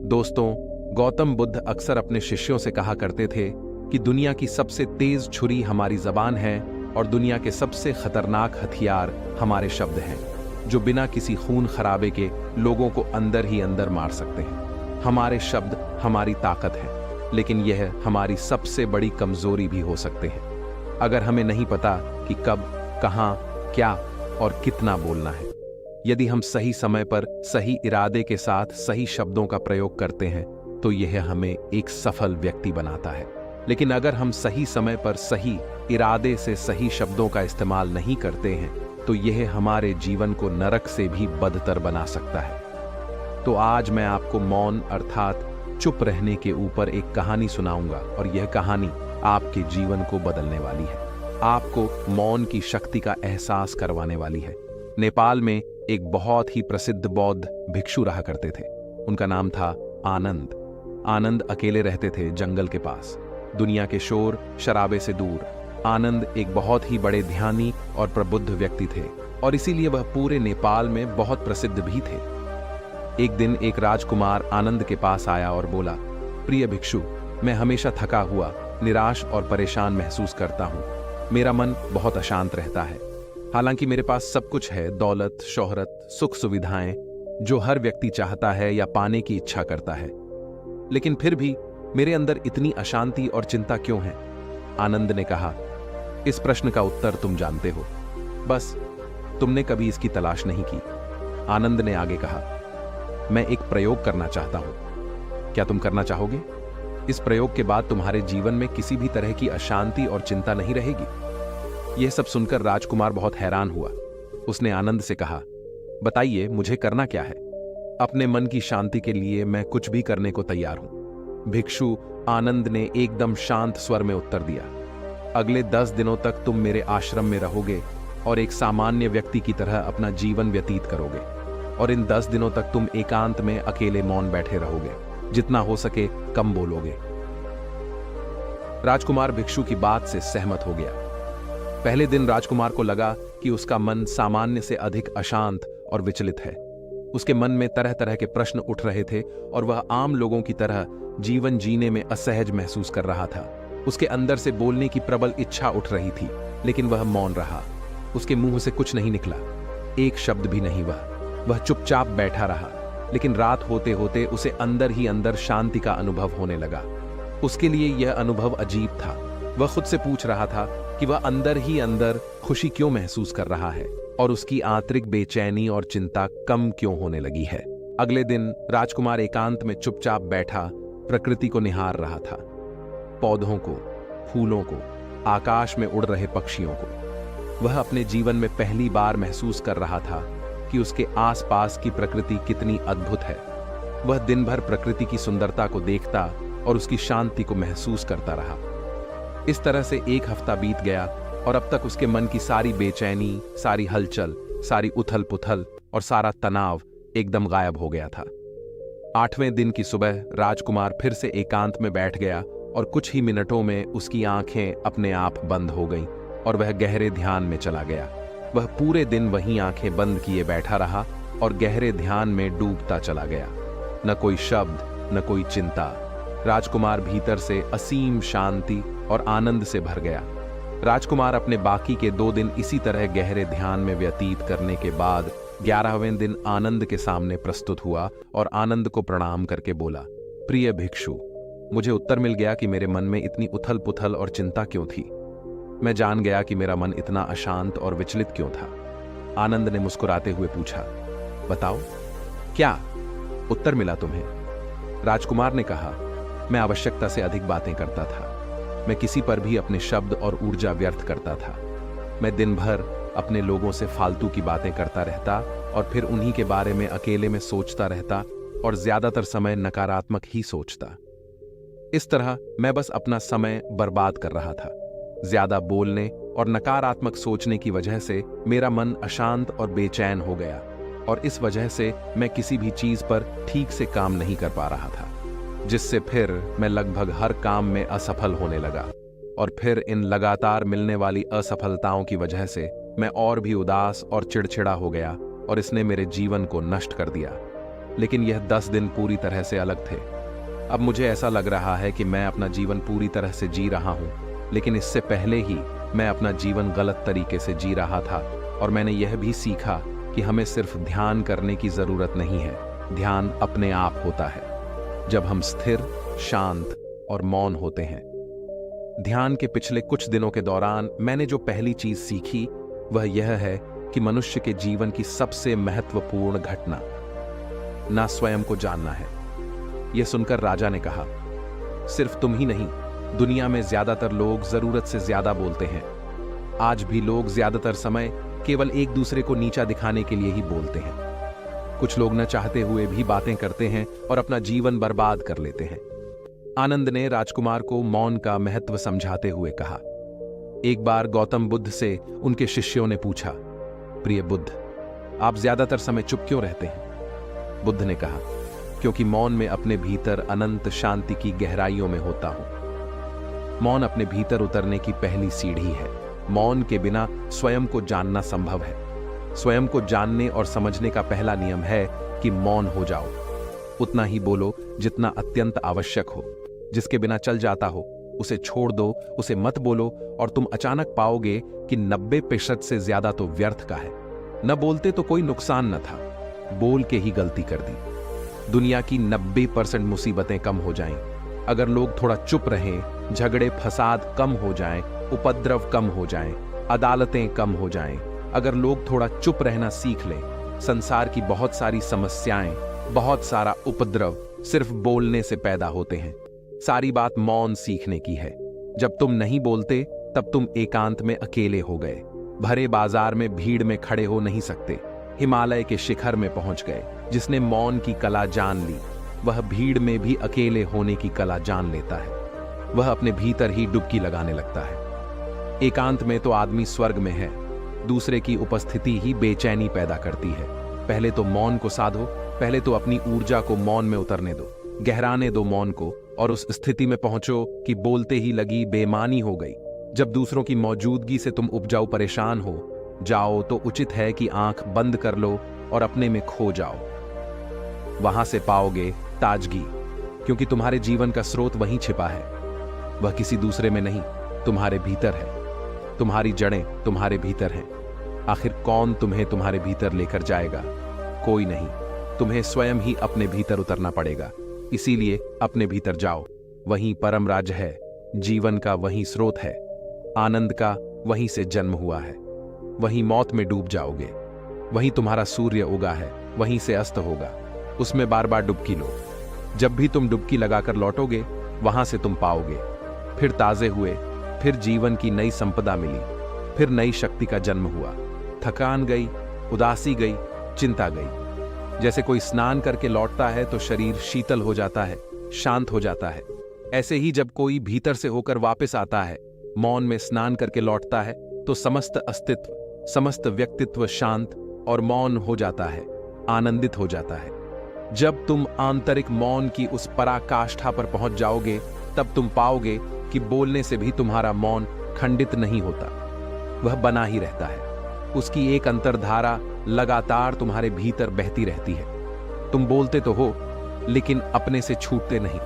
दोस्तों, गौतम बुद्ध अक्सर अपने शिष्यों से कहा करते थे कि दुनिया की सबसे तेज छुरी हमारी जबान है और दुनिया के सबसे खतरनाक हथियार हमारे शब्द हैं, जो बिना किसी खून खराबे के लोगों को अंदर ही अंदर मार सकते हैं। हमारे शब्द हमारी ताकत है, लेकिन यह हमारी सबसे बड़ी कमजोरी भी हो सकते हैं अगर हमें नहीं पता कि कब, कहां, क्या और कितना बोलना है। यदि हम सही समय पर सही इरादे के साथ सही शब्दों का प्रयोग करते हैं तो यह हमें एक सफल व्यक्ति बनाता है। लेकिन अगर हम सही समय पर सही इरादे से सही शब्दों का इस्तेमाल नहीं करते हैं तो यह हमारे जीवन को नरक से भी बदतर बना सकता है। तो आज मैं आपको मौन अर्थात चुप रहने के ऊपर एक कहानी सुनाऊंगा और यह कहानी आपके जीवन को बदलने वाली है, आपको मौन की शक्ति का एहसास करवाने वाली है। नेपाल में एक बहुत ही प्रसिद्ध बौद्ध भिक्षु रहा करते थे। उनका नाम था आनंद। आनंद अकेले रहते थे जंगल के पास, दुनिया के शोर शराबे से दूर। आनंद एक बहुत ही बड़े ध्यानी और प्रबुद्ध व्यक्ति थे और इसीलिए वह पूरे नेपाल में बहुत प्रसिद्ध भी थे। एक दिन एक राजकुमार आनंद के पास आया और बोला, प्रिय भिक्षु, मैं हमेशा थका हुआ, निराश और परेशान महसूस करता हूँ। मेरा मन बहुत अशांत रहता है। हालांकि मेरे पास सब कुछ है, दौलत, शोहरत, सुख सुविधाएं, जो हर व्यक्ति चाहता है या पाने की इच्छा करता है, लेकिन फिर भी मेरे अंदर इतनी अशांति और चिंता क्यों है? आनंद ने कहा, इस प्रश्न का उत्तर तुम जानते हो, बस तुमने कभी इसकी तलाश नहीं की। आनंद ने आगे कहा, मैं एक प्रयोग करना चाहता हूं, क्या तुम करना चाहोगे? इस प्रयोग के बाद तुम्हारे जीवन में किसी भी तरह की अशांति और चिंता नहीं रहेगी। यह सब सुनकर राजकुमार बहुत हैरान हुआ। उसने आनंद से कहा, बताइए मुझे करना क्या है? अपने मन की शांति के लिए मैं कुछ भी करने को तैयार हूं। भिक्षु आनंद ने एकदम शांत स्वर में उत्तर दिया, अगले 10 दिनों तक तुम मेरे आश्रम में रहोगे और एक सामान्य व्यक्ति की तरह अपना जीवन व्यतीत करोगे और इन 10 दिनों तक तुम एकांत में अकेले मौन बैठे रहोगे, जितना हो सके कम बोलोगे। राजकुमार भिक्षु की बात से सहमत हो गया। पहले दिन राजकुमार को लगा कि उसका मन सामान्य से अधिक अशांत और विचलित है। उसके मन में तरह तरह के प्रश्न उठ रहे थे और वह आम लोगों की तरह जीवन जीने में असहज महसूस कर रहा था। उसके अंदर से बोलने की प्रबल इच्छा उठ रही थी, लेकिन वह मौन रहा। उसके मुंह से कुछ नहीं निकला, एक शब्द भी नहीं। वह चुपचाप बैठा रहा। लेकिन रात होते होते उसे अंदर ही अंदर शांति का अनुभव होने लगा। उसके लिए यह अनुभव अजीब था। वह खुद से पूछ रहा था कि वह अंदर ही अंदर खुशी क्यों महसूस कर रहा है और उसकी आंतरिक बेचैनी और चिंता कम क्यों होने लगी है। अगले दिन राजकुमार एकांत में चुपचाप बैठा प्रकृति को निहार रहा था, पौधों को, फूलों को, आकाश में उड़ रहे पक्षियों को। वह अपने जीवन में पहली बार महसूस कर रहा था कि उसके आसपास की प्रकृति कितनी अद्भुत है। वह दिन भर प्रकृति की सुंदरता को देखता और उसकी शांति को महसूस करता रहा। इस तरह से एक हफ्ता बीत गया और अब तक उसके मन की सारी बेचैनी, सारी हलचल, सारी उथल पुथल और सारा तनाव एकदम गायब हो गया था। 8वें दिन की सुबह राजकुमार फिर से एकांत में बैठ गया और कुछ ही मिनटों में उसकी आंखें अपने आप बंद हो गईं और वह गहरे ध्यान में चला गया। वह पूरे दिन वहीं आंखें बंद किए बैठा रहा और गहरे ध्यान में डूबता चला गया। न कोई शब्द, न कोई चिंता। राजकुमार भीतर से असीम शांति और आनंद से भर गया। राजकुमार अपने बाकी के 2 दिन इसी तरह गहरे ध्यान में व्यतीत करने के बाद 11वें दिन आनंद के सामने प्रस्तुत हुआ और आनंद को प्रणाम करके बोला, प्रिय भिक्षु, मुझे उत्तर मिल गया कि मेरे मन में इतनी उथल पुथल और चिंता क्यों थी। मैं जान गया कि मेरा मन इतना अशांत और विचलित क्यों था। आनंद ने मुस्कुराते हुए पूछा, बताओ क्या उत्तर मिला तुम्हें? राजकुमार ने कहा, मैं आवश्यकता से अधिक बातें करता था। मैं किसी पर भी अपने शब्द और ऊर्जा व्यर्थ करता था। मैं दिन भर अपने लोगों से फालतू की बातें करता रहता और फिर उन्हीं के बारे में अकेले में सोचता रहता और ज्यादातर समय नकारात्मक ही सोचता। इस तरह मैं बस अपना समय बर्बाद कर रहा था। ज्यादा बोलने और नकारात्मक सोचने की वजह से मेरा मन अशांत और बेचैन हो गया और इस वजह से मैं किसी भी चीज पर ठीक से काम नहीं कर पा रहा था, जिससे फिर मैं लगभग हर काम में असफल होने लगा और फिर इन लगातार मिलने वाली असफलताओं की वजह से मैं और भी उदास और चिड़चिड़ा हो गया और इसने मेरे जीवन को नष्ट कर दिया। लेकिन यह 10 दिन पूरी तरह से अलग थे। अब मुझे ऐसा लग रहा है कि मैं अपना जीवन पूरी तरह से जी रहा हूं, लेकिन इससे पहले ही मैं अपना जीवन गलत तरीके से जी रहा था। और मैंने यह भी सीखा कि हमें सिर्फ ध्यान करने की जरूरत नहीं है, ध्यान अपने आप होता है जब हम स्थिर, शांत और मौन होते हैं। ध्यान के पिछले कुछ दिनों के दौरान मैंने जो पहली चीज सीखी वह यह है कि मनुष्य के जीवन की सबसे महत्वपूर्ण घटना ना स्वयं को जानना है। यह सुनकर राजा ने कहा, सिर्फ तुम ही नहीं, दुनिया में ज्यादातर लोग जरूरत से ज्यादा बोलते हैं। आज भी लोग ज्यादातर समय केवल एक दूसरे को नीचा दिखाने के लिए ही बोलते हैं। कुछ लोग न चाहते हुए भी बातें करते हैं और अपना जीवन बर्बाद कर लेते हैं। आनंद ने राजकुमार को मौन का महत्व समझाते हुए कहा। एक बार गौतम बुद्ध से उनके शिष्यों ने पूछा, प्रिय बुद्ध, आप ज्यादातर समय चुप क्यों रहते हैं? बुद्ध ने कहा, क्योंकि मौन में अपने भीतर अनंत शांति की गहराइयों में होता हूं। मौन अपने भीतर उतरने की पहली सीढ़ी है। मौन के बिना स्वयं को जानना संभव है। स्वयं को जानने और समझने का पहला नियम है कि मौन हो जाओ। उतना ही बोलो जितना अत्यंत आवश्यक हो। जिसके बिना चल जाता हो उसे छोड़ दो, उसे मत बोलो, और तुम अचानक पाओगे कि 90% से ज्यादा तो व्यर्थ का है। न बोलते तो कोई नुकसान न था, बोल के ही गलती कर दी। दुनिया की 90% मुसीबतें कम हो जाएं अगर लोग थोड़ा चुप रहें। झगड़े फसाद कम हो जाएं, उपद्रव कम हो जाएं, अदालतें कम हो जाएं अगर लोग थोड़ा चुप रहना सीख लें। संसार की बहुत सारी समस्याएं, बहुत सारा उपद्रव सिर्फ बोलने से पैदा होते हैं। सारी बात मौन सीखने की है। जब तुम नहीं बोलते तब तुम एकांत में अकेले हो गए। भरे बाजार में भीड़ में खड़े हो नहीं सकते। हिमालय के शिखर में पहुंच गए। जिसने मौन की कला जान ली वह भीड़ में भी अकेले होने की कला जान लेता है। वह अपने भीतर ही डुबकी लगाने लगता है। एकांत में तो आदमी स्वर्ग में है। दूसरे की उपस्थिति ही बेचैनी पैदा करती है। पहले तो मौन को साधो, पहले तो अपनी ऊर्जा को मौन में उतरने दो, गहराने दो मौन को, और उस स्थिति में पहुंचो कि बोलते ही लगी बेमानी हो गई। जब दूसरों की मौजूदगी से तुम उपजाऊ परेशान हो जाओ तो उचित है कि आंख बंद कर लो और अपने में खो जाओ। वहां से पाओगे ताजगी, क्योंकि तुम्हारे जीवन का स्रोत वहीं छिपा है। वह किसी दूसरे में नहीं, तुम्हारे भीतर है। तुम्हारी जड़ें तुम्हारे भीतर हैं। आखिर कौन तुम्हें तुम्हारे भीतर लेकर जाएगा? कोई नहीं। तुम्हें स्वयं ही अपने भीतर उतरना पड़ेगा। इसीलिए अपने भीतर जाओ। वहीं परम राज है। जीवन का वहीं स्रोत है। आनंद का वहीं से जन्म हुआ है। वहीं मौत में डूब जाओगे। वहीं तुम्हारा सूर्य उगा है, वहीं से अस्त होगा। उसमें बार बार डुबकी लो। जब भी तुम डुबकी लगाकर लौटोगे वहां से तुम पाओगे फिर ताजे हुए, फिर जीवन की नई संपदा मिली, फिर नई शक्ति का जन्म हुआ। थकान गई, उदासी गई, चिंता गई। जैसे कोई स्नान करके लौटता है तो शरीर शीतल हो जाता है, शांत हो जाता है। ऐसे ही जब कोई भीतर से होकर वापस आता है, मौन में स्नान करके लौटता है, तो समस्त अस्तित्व, समस्त व्यक्तित्व शांत और मौन हो जाता है, आनंदित हो जाता है। जब तुम आंतरिक मौन की उस पराकाष्ठा पर पहुंच जाओगे तब तुम पाओगे कि बोलने से भी तुम्हारा मौन खंडित नहीं होता, वह बना ही रहता है। उसकी एक अंतर्धारा लगातार तुम्हारे भीतर बहती रहती है। तुम बोलते तो हो लेकिन अपने से छूटते नहीं।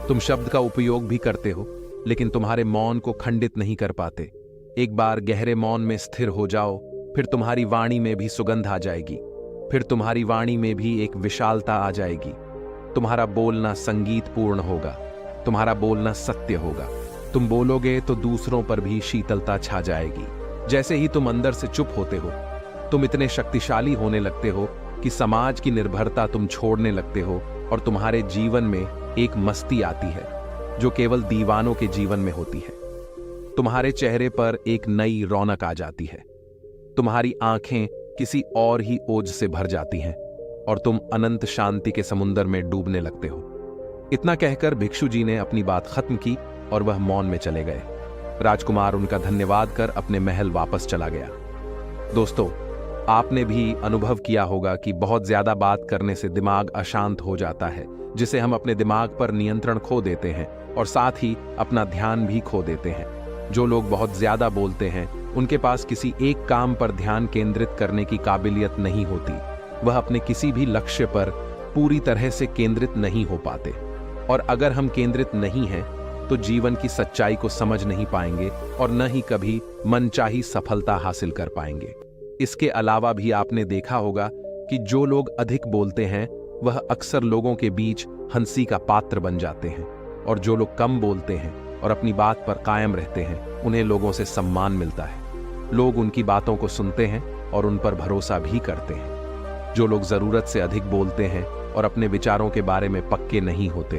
तुम शब्द का उपयोग भी करते हो लेकिन तुम्हारे मौन को खंडित नहीं कर पाते। एक बार गहरे मौन में स्थिर हो जाओ, फिर तुम्हारी वाणी में भी सुगंध आ जाएगी, फिर तुम्हारी वाणी में भी एक विशालता आ जाएगी। तुम्हारा बोलना संगीतपूर्ण होगा, तुम्हारा बोलना सत्य होगा। तुम बोलोगे तो दूसरों पर भी शीतलता छा जाएगी। जैसे ही तुम अंदर से चुप होते हो, तुम इतने शक्तिशाली होने लगते हो कि समाज की निर्भरता तुम छोड़ने लगते हो और तुम्हारे जीवन में एक मस्ती आती है जो केवल दीवानों के जीवन में होती है। तुम्हारे चेहरे पर एक नई रौनक आ जाती है। तुम्हारी आंखें किसी और ही ओज से भर जाती हैं और तुम अनंत शांति के समुद्र में डूबने लगते हो। इतना कहकर भिक्षु जी ने अपनी बात खत्म की और वह मौन में चले गए। राजकुमार उनका धन्यवाद कर अपने महल वापस चला गया। दोस्तों, आपने भी अनुभव किया होगा कि बहुत ज्यादा बात करने से दिमाग अशांत हो जाता है, जिसे हम अपने दिमाग पर नियंत्रण खो देते हैं और साथ ही अपना ध्यान भी खो देते हैं। जो लोग बहुत ज्यादा बोलते हैं उनके पास किसी एक काम पर ध्यान केंद्रित करने की काबिलियत नहीं होती। वह अपने किसी भी लक्ष्य पर पूरी तरह से केंद्रित नहीं हो पाते, और अगर हम केंद्रित नहीं हैं तो जीवन की सच्चाई को समझ नहीं पाएंगे और न ही कभी मनचाही सफलता हासिल कर पाएंगे। इसके अलावा भी आपने देखा होगा कि जो लोग अधिक बोलते हैं वह अक्सर लोगों के बीच हंसी का पात्र बन जाते हैं, और जो लोग कम बोलते हैं और अपनी बात पर कायम रहते हैं उन्हें लोगों से सम्मान मिलता है। लोग उनकी बातों को सुनते हैं और उन पर भरोसा भी करते हैं। जो लोग जरूरत से अधिक बोलते हैं और अपने विचारों के बारे में पक्के नहीं होते